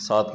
7